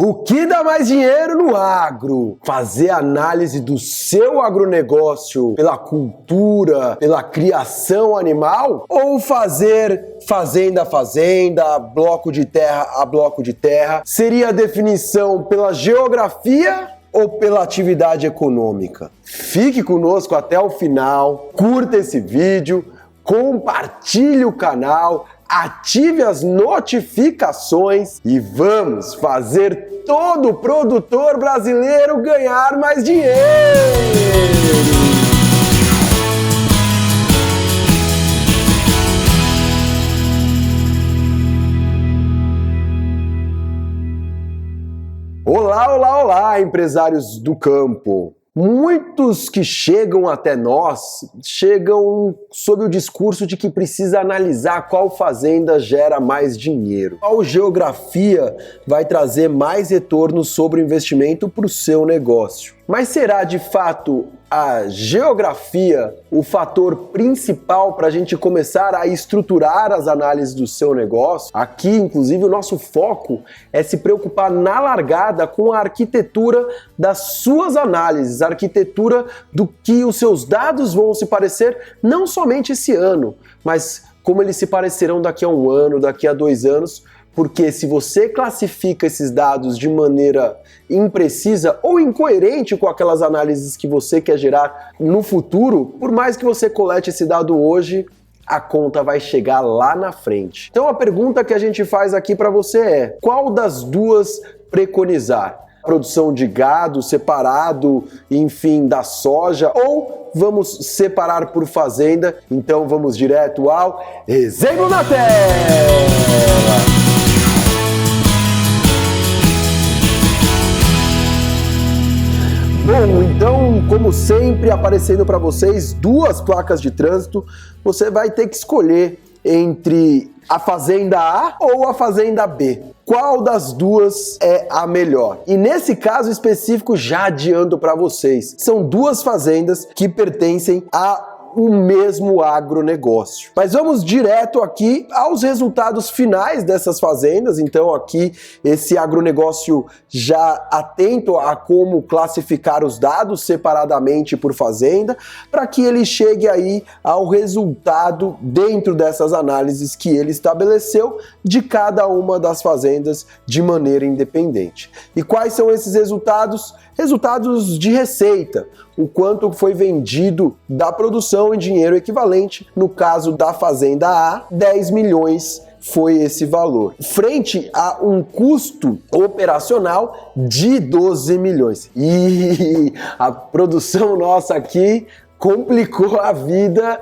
O que dá mais dinheiro no agro? Fazer análise do seu agronegócio pela cultura, pela criação animal? Ou fazer fazenda a fazenda, bloco de terra a bloco de terra? Seria a definição pela geografia ou pela atividade econômica? Fique conosco até o final, curta esse vídeo, compartilhe o canal, ative as notificações e vamos fazer todo produtor brasileiro ganhar mais dinheiro! Olá, olá, olá, empresários do campo! Muitos que chegam até nós chegam sob o discurso de que precisa analisar qual fazenda gera mais dinheiro, qual geografia vai trazer mais retorno sobre o investimento para o seu negócio. Mas será de fato a geografia o fator principal para a gente começar a estruturar as análises do seu negócio? Aqui, inclusive, o nosso foco é se preocupar na largada com a arquitetura das suas análises, a arquitetura do que os seus dados vão se parecer não somente esse ano, mas como eles se parecerão daqui a um ano, daqui a 2 anos, porque se você classifica esses dados de maneira imprecisa ou incoerente com aquelas análises que você quer gerar no futuro, por mais que você colete esse dado hoje, a conta vai chegar lá na frente. Então a pergunta que a gente faz aqui para você é: qual das duas preconizar? Produção de gado separado, enfim, da soja, ou vamos separar por fazenda? Então vamos direto ao exemplo na tela! Bom, então, como sempre, aparecendo para vocês 2 placas de trânsito, você vai ter que escolher entre a fazenda A ou a fazenda B. Qual das duas é a melhor? E nesse caso específico, já adianto para vocês, são 2 fazendas que pertencem a o mesmo agronegócio. Mas vamos direto aqui aos resultados finais dessas fazendas. Então aqui esse agronegócio já atento a como classificar os dados separadamente por fazenda, para que ele chegue aí ao resultado dentro dessas análises que ele estabeleceu de cada uma das fazendas de maneira independente. E quais são esses resultados? Resultados de receita, o quanto foi vendido da produção em dinheiro equivalente. No caso da fazenda A, 10 milhões foi esse valor, frente a um custo operacional de 12 milhões. E a produção nossa aqui complicou a vida.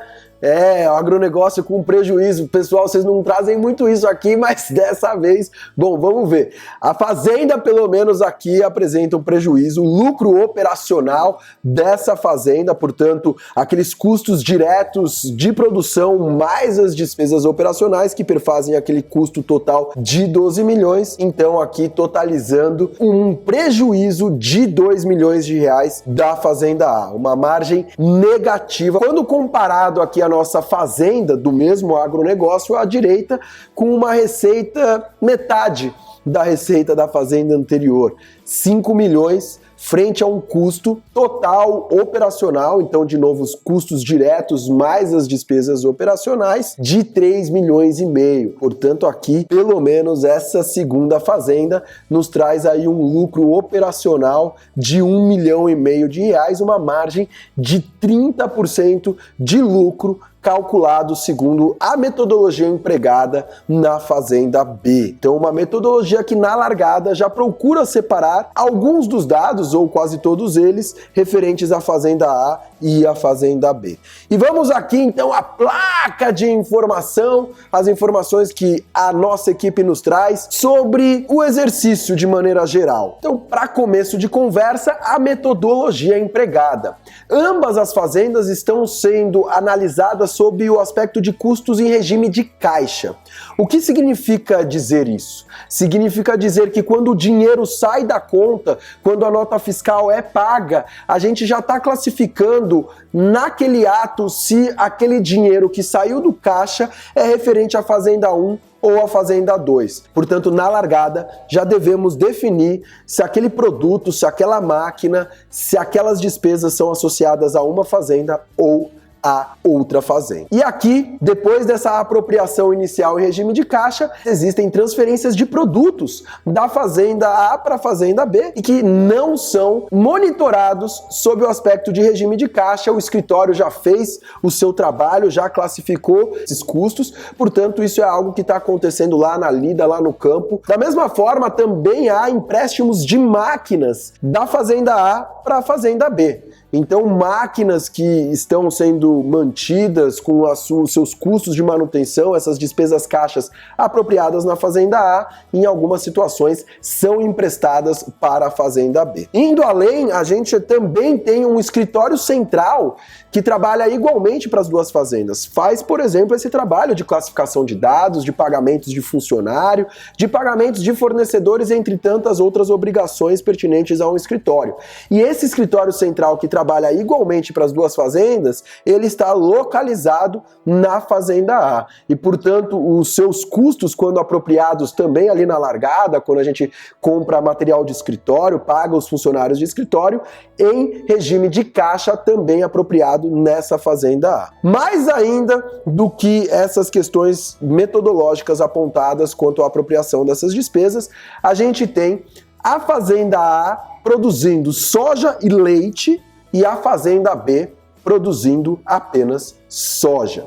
O agronegócio com prejuízo. Pessoal, vocês não trazem muito isso aqui, mas dessa vez, bom, vamos ver. A fazenda, pelo menos aqui, apresenta um prejuízo, lucro operacional dessa fazenda, portanto, aqueles custos diretos de produção, mais as despesas operacionais, que perfazem aquele custo total de 12 milhões. Então, aqui, totalizando um prejuízo de 2 milhões de reais da fazenda A, uma margem negativa. Quando comparado aqui a nossa fazenda do mesmo agronegócio à direita, com uma receita metade da receita da fazenda anterior, 5 milhões frente a um custo total operacional, então de novo os custos diretos mais as despesas operacionais de 3 milhões e meio. Portanto, aqui, pelo menos essa segunda fazenda nos traz aí um lucro operacional de 1,5 milhão de reais, uma margem de 30% de lucro calculado segundo a metodologia empregada na fazenda B. Então, uma metodologia que na largada já procura separar alguns dos dados, ou quase todos eles, referentes à fazenda A e à fazenda B. E vamos aqui então à placa de informação, as informações que a nossa equipe nos traz sobre o exercício de maneira geral. Então, para começo de conversa, a metodologia empregada. Ambas as fazendas estão sendo analisadas sob o aspecto de custos em regime de caixa. O que significa dizer isso? Significa dizer que quando o dinheiro sai da conta, quando a nota fiscal é paga, a gente já está classificando naquele ato se aquele dinheiro que saiu do caixa é referente à fazenda 1 ou a fazenda 2. Portanto, na largada, já devemos definir se aquele produto, se aquela máquina, se aquelas despesas são associadas a uma fazenda ou a outra fazenda. E aqui, depois dessa apropriação inicial em regime de caixa, existem transferências de produtos da fazenda A para a fazenda B e que não são monitorados sob o aspecto de regime de caixa. O escritório já fez o seu trabalho, já classificou esses custos, portanto isso é algo que está acontecendo lá na lida, lá no campo. Da mesma forma, também há empréstimos de máquinas da fazenda A para a fazenda B. Então, máquinas que estão sendo mantidas com os seus custos de manutenção, essas despesas caixas apropriadas na fazenda A, em algumas situações são emprestadas para a fazenda B. Indo além, a gente também tem um escritório central que trabalha igualmente para as duas fazendas. Faz, por exemplo, esse trabalho de classificação de dados, de pagamentos de funcionário, de pagamentos de fornecedores, entre tantas outras obrigações pertinentes a um escritório. E esse escritório central que trabalha igualmente para as duas fazendas, ele está localizado na fazenda A. E, portanto, os seus custos, quando apropriados também ali na largada, quando a gente compra material de escritório, paga os funcionários de escritório, em regime de caixa também apropriado nessa fazenda A. Mais ainda do que essas questões metodológicas apontadas quanto à apropriação dessas despesas, a gente tem a fazenda A produzindo soja e leite e a fazenda B produzindo apenas soja.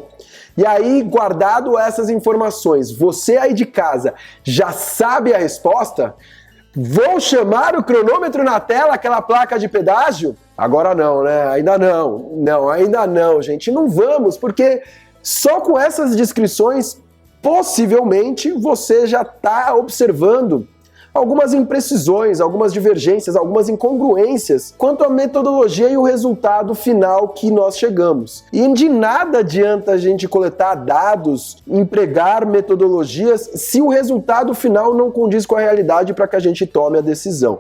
E aí, guardado essas informações, você aí de casa já sabe a resposta? Vou chamar o cronômetro na tela, aquela placa de pedágio? Agora não, né? Ainda não. Não, ainda não, gente. Não vamos, porque só com essas descrições, possivelmente, você já está observando algumas imprecisões, algumas divergências, algumas incongruências quanto à metodologia e o resultado final que nós chegamos. E de nada adianta a gente coletar dados, empregar metodologias, se o resultado final não condiz com a realidade para que a gente tome a decisão.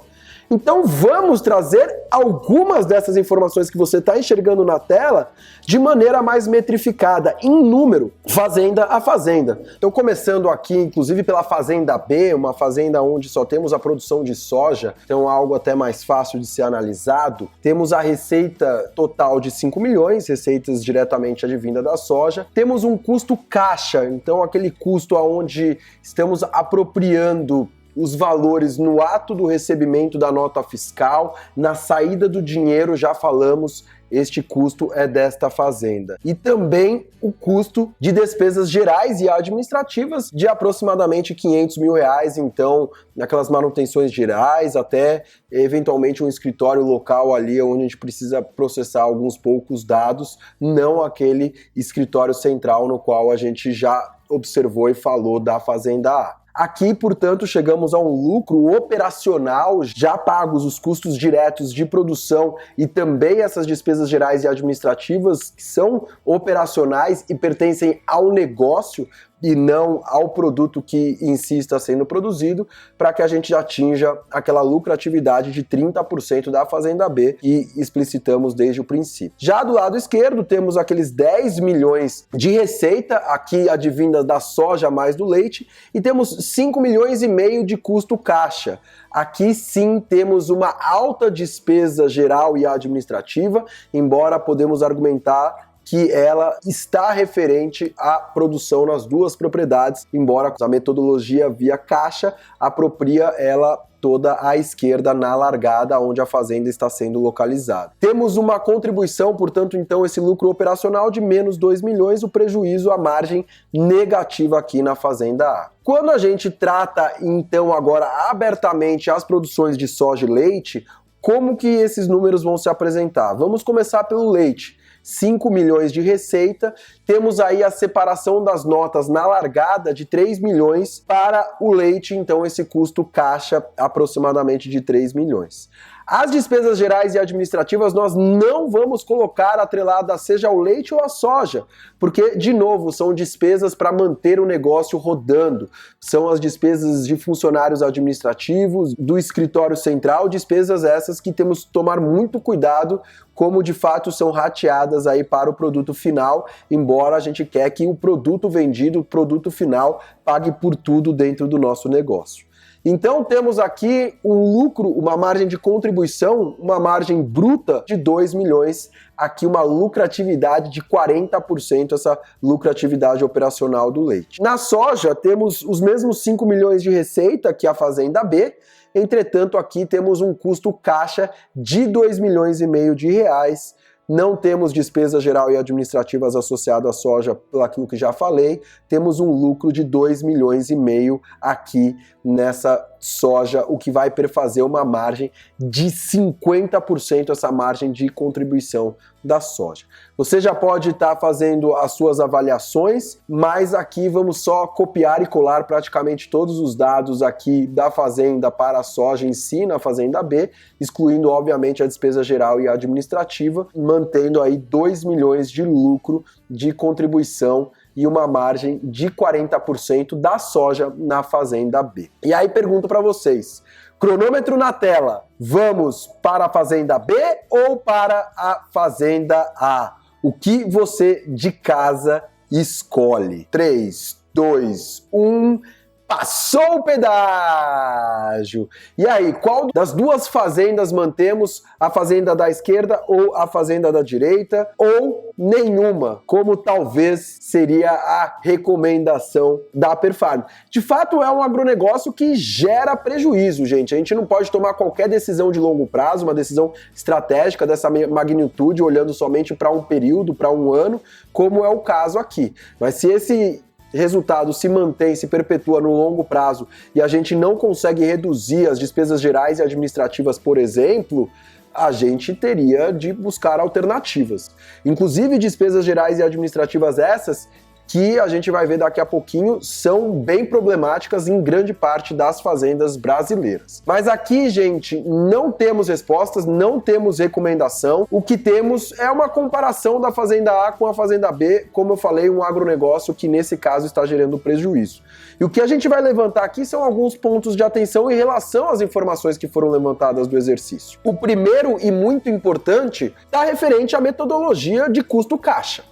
Então vamos trazer algumas dessas informações que você está enxergando na tela de maneira mais metrificada, em número, fazenda a fazenda. Então começando aqui, inclusive pela fazenda B, uma fazenda onde só temos a produção de soja, então algo até mais fácil de ser analisado. Temos a receita total de 5 milhões, receitas diretamente advinda da soja. Temos um custo caixa, então aquele custo onde estamos apropriando os valores no ato do recebimento da nota fiscal, na saída do dinheiro, já falamos, este custo é desta fazenda. E também o custo de despesas gerais e administrativas de aproximadamente 500 mil reais, então, naquelas manutenções gerais, até eventualmente um escritório local ali onde a gente precisa processar alguns poucos dados, não aquele escritório central no qual a gente já observou e falou da fazenda A. Aqui, portanto, chegamos a um lucro operacional, já pagos os custos diretos de produção e também essas despesas gerais e administrativas que são operacionais e pertencem ao negócio e não ao produto que em si está sendo produzido, para que a gente atinja aquela lucratividade de 30% da fazenda B que explicitamos desde o princípio. Já do lado esquerdo temos aqueles 10 milhões de receita, aqui advinda da soja mais do leite, e temos 5 milhões e meio de custo caixa. Aqui sim temos uma alta despesa geral e administrativa, embora podemos argumentar que ela está referente à produção nas duas propriedades, embora a metodologia via caixa apropria ela toda à esquerda na largada onde a fazenda está sendo localizada. Temos uma contribuição, portanto, então, esse lucro operacional de menos 2 milhões, o prejuízo, a margem negativa aqui na fazenda A. Quando a gente trata, então, agora abertamente as produções de soja e leite, como que esses números vão se apresentar? Vamos começar pelo leite. 5 milhões de receita, temos aí a separação das notas na largada de 3 milhões para o leite, então esse custo caixa aproximadamente de 3 milhões. As despesas gerais e administrativas nós não vamos colocar atreladas seja ao leite ou à soja, porque, de novo, são despesas para manter o negócio rodando. São as despesas de funcionários administrativos, do escritório central, despesas essas que temos que tomar muito cuidado como de fato são rateadas aí para o produto final, embora a gente quer que o produto vendido, o produto final, pague por tudo dentro do nosso negócio. Então temos aqui um lucro, uma margem de contribuição, uma margem bruta de 2 milhões, aqui uma lucratividade de 40%, essa lucratividade operacional do leite. Na soja temos os mesmos 5 milhões de receita que a Fazenda B, entretanto aqui temos um custo caixa de 2 milhões e meio de reais. Não temos despesa geral e administrativas associadas à soja, pelo aquilo que já falei. Temos um lucro de 2 milhões e meio aqui nessa soja, o que vai perfazer uma margem de 50%, essa margem de contribuição da soja. Você já pode estar fazendo as suas avaliações, mas aqui vamos só copiar e colar praticamente todos os dados aqui da fazenda para a soja em si, na Fazenda B, excluindo obviamente a despesa geral e administrativa, mantendo aí 2 milhões de lucro de contribuição e uma margem de 40% da soja na Fazenda B. E aí pergunto para vocês, cronômetro na tela, vamos para a Fazenda B ou para a Fazenda A? O que você de casa escolhe? 3, 2, 1... Passou o pedágio! E aí, qual das duas fazendas mantemos? A fazenda da esquerda ou a fazenda da direita? Ou nenhuma, como talvez seria a recomendação da Perfarm. De fato, é um agronegócio que gera prejuízo, gente. A gente não pode tomar qualquer decisão de longo prazo, uma decisão estratégica dessa magnitude, olhando somente para um período, para um ano, como é o caso aqui. Mas se esse resultado se mantém, se perpetua no longo prazo e a gente não consegue reduzir as despesas gerais e administrativas, por exemplo, a gente teria de buscar alternativas. Inclusive despesas gerais e administrativas essas que a gente vai ver daqui a pouquinho são bem problemáticas em grande parte das fazendas brasileiras. Mas aqui, gente, não temos respostas, não temos recomendação. O que temos é uma comparação da Fazenda A com a Fazenda B, como eu falei, um agronegócio que nesse caso está gerando prejuízo. E o que a gente vai levantar aqui são alguns pontos de atenção em relação às informações que foram levantadas do exercício. O primeiro e muito importante está referente à metodologia de custo-caixa.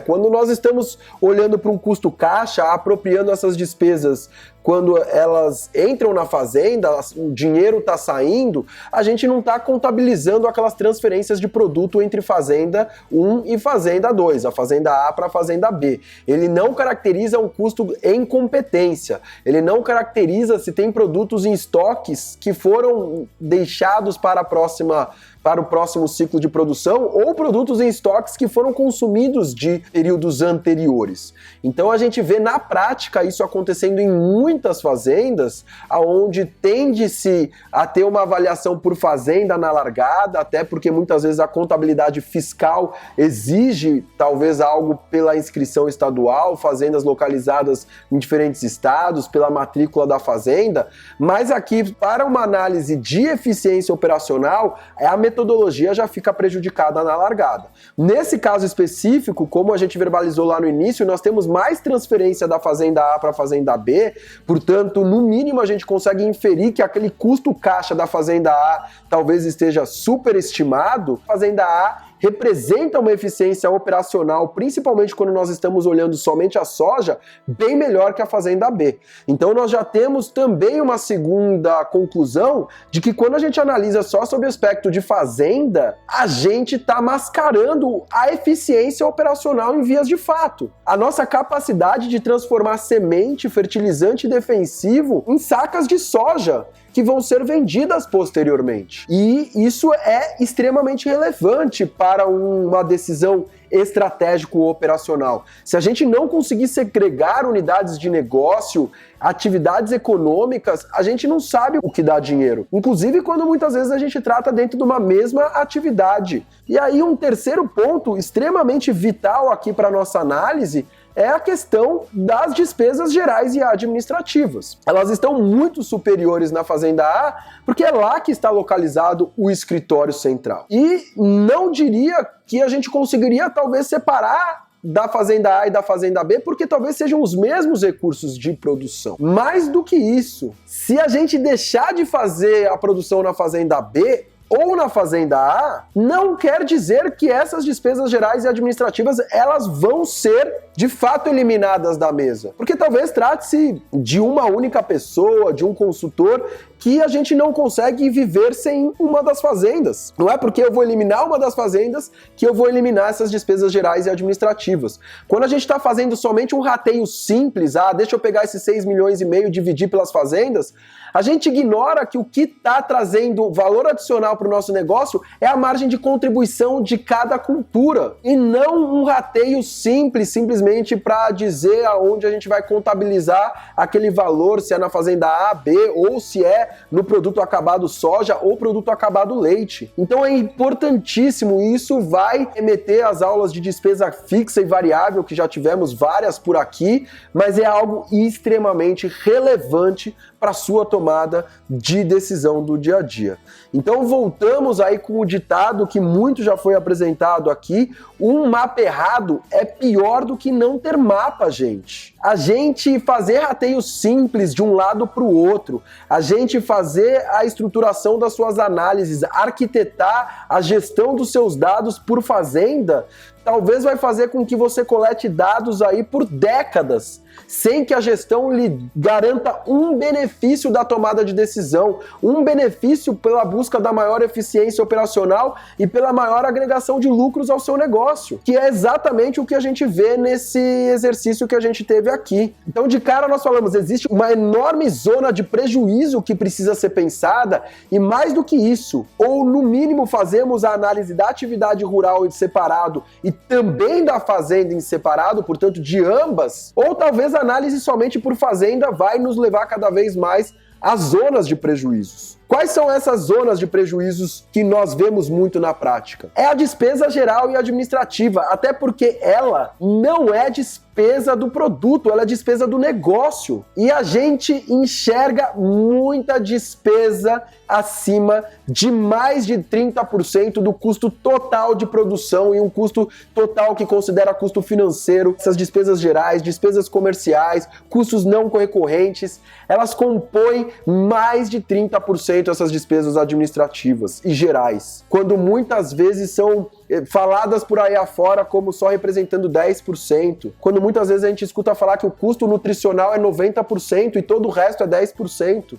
Quando nós estamos olhando para um custo caixa, apropriando essas despesas quando elas entram na fazenda, o dinheiro está saindo, a gente não está contabilizando aquelas transferências de produto entre Fazenda 1 e Fazenda 2, a Fazenda A para a Fazenda B. Ele não caracteriza um custo em competência, ele não caracteriza se tem produtos em estoques que foram deixados para o próximo ciclo de produção ou produtos em estoques que foram consumidos de períodos anteriores. Então a gente vê na prática isso acontecendo em muitas fazendas, onde tende-se a ter uma avaliação por fazenda na largada, até porque muitas vezes a contabilidade fiscal exige talvez algo pela inscrição estadual, fazendas localizadas em diferentes estados, pela matrícula da fazenda, mas aqui para uma análise de eficiência operacional, a metodologia já fica prejudicada na largada. Nesse caso específico, como a gente verbalizou lá no início, nós temos mais transferência da Fazenda A para a Fazenda B, portanto, no mínimo a gente consegue inferir que aquele custo caixa da Fazenda A talvez esteja superestimado. A Fazenda A representa uma eficiência operacional, principalmente quando nós estamos olhando somente a soja, bem melhor que a Fazenda B. Então nós já temos também uma segunda conclusão de que quando a gente analisa só sob o aspecto de fazenda, a gente está mascarando a eficiência operacional em vias de fato. A nossa capacidade de transformar semente, fertilizante defensivo em sacas de soja, que vão ser vendidas posteriormente. E isso é extremamente relevante para uma decisão estratégico-operacional. Se a gente não conseguir segregar unidades de negócio, atividades econômicas, a gente não sabe o que dá dinheiro. Inclusive quando muitas vezes a gente trata dentro de uma mesma atividade. E aí um terceiro ponto extremamente vital aqui para a nossa análise é a questão das despesas gerais e administrativas. Elas estão muito superiores na Fazenda A, porque é lá que está localizado o escritório central. E não diria que a gente conseguiria talvez separar da Fazenda A e da Fazenda B, porque talvez sejam os mesmos recursos de produção. Mais do que isso, se a gente deixar de fazer a produção na Fazenda B ou na Fazenda A, não quer dizer que essas despesas gerais e administrativas elas vão ser de fato eliminadas da mesa. Porque talvez trate-se de uma única pessoa, de um consultor, que a gente não consegue viver sem uma das fazendas. Não é porque eu vou eliminar uma das fazendas que eu vou eliminar essas despesas gerais e administrativas. Quando a gente está fazendo somente um rateio simples, deixa eu pegar esses 6,5 milhões e dividir pelas fazendas, a gente ignora que o que está trazendo valor adicional para o nosso negócio é a margem de contribuição de cada cultura, e não um rateio simples, simplesmente para dizer aonde a gente vai contabilizar aquele valor, se é na fazenda A, B, ou se é no produto acabado soja ou produto acabado leite. Então é importantíssimo, e isso vai remeter às aulas de despesa fixa e variável, que já tivemos várias por aqui, mas é algo extremamente relevante para sua tomada de decisão do dia a dia. Então voltamos aí com o ditado que muito já foi apresentado aqui: um mapa errado é pior do que não ter mapa, gente. A gente fazer rateio simples de um lado para o outro, a gente fazer a estruturação das suas análises, arquitetar a gestão dos seus dados por fazenda, talvez vai fazer com que você colete dados aí por décadas, sem que a gestão lhe garanta um benefício da tomada de decisão, um benefício pela busca da maior eficiência operacional e pela maior agregação de lucros ao seu negócio, que é exatamente o que a gente vê nesse exercício que a gente teve aqui. Então, de cara, nós falamos, existe uma enorme zona de prejuízo que precisa ser pensada, e mais do que isso, ou no mínimo fazemos a análise da atividade rural em separado e também da fazenda em separado, portanto de ambas, ou talvez a análise somente por fazenda vai nos levar cada vez mais às zonas de prejuízos. Quais são essas zonas de prejuízos que nós vemos muito na prática? É a despesa geral e administrativa, até porque ela não é despesa do produto, ela é despesa do negócio. E a gente enxerga muita despesa acima de mais de 30% do custo total de produção, e um custo total que considera custo financeiro. Essas despesas gerais, despesas comerciais, custos não recorrentes, elas compõem mais de 30% essas despesas administrativas e gerais, quando muitas vezes são faladas por aí afora como só representando 10%, quando muitas vezes a gente escuta falar que o custo nutricional é 90% e todo o resto é 10%.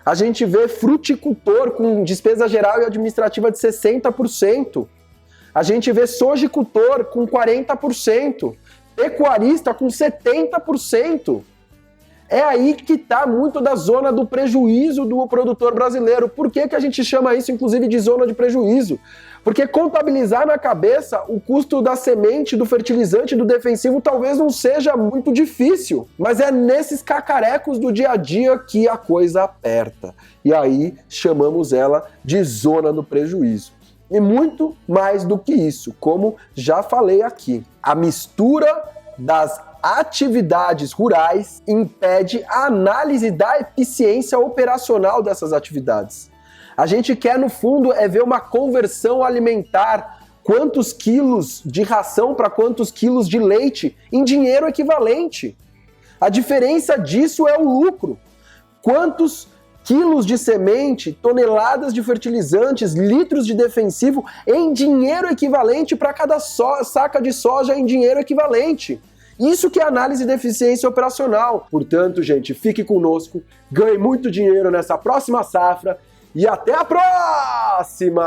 A gente vê fruticultor com despesa geral e administrativa de 60%. A gente vê sojicultor com 40%. Pecuarista com 70%. É aí que está muito da zona do prejuízo do produtor brasileiro. Por que a gente chama isso, inclusive, de zona de prejuízo? Porque contabilizar na cabeça o custo da semente, do fertilizante, do defensivo, talvez não seja muito difícil. Mas é nesses cacarecos do dia a dia que a coisa aperta. E aí chamamos ela de zona do prejuízo. E muito mais do que isso, como já falei aqui, a mistura das atividades rurais impede a análise da eficiência operacional dessas atividades. A gente quer, no fundo, ver uma conversão alimentar, quantos quilos de ração para quantos quilos de leite em dinheiro equivalente. A diferença disso é o lucro. Quantos quilos de semente, toneladas de fertilizantes, litros de defensivo em dinheiro equivalente para cada saca de soja em dinheiro equivalente. Isso que é análise de eficiência operacional. Portanto, gente, fique conosco, ganhe muito dinheiro nessa próxima safra e até a próxima!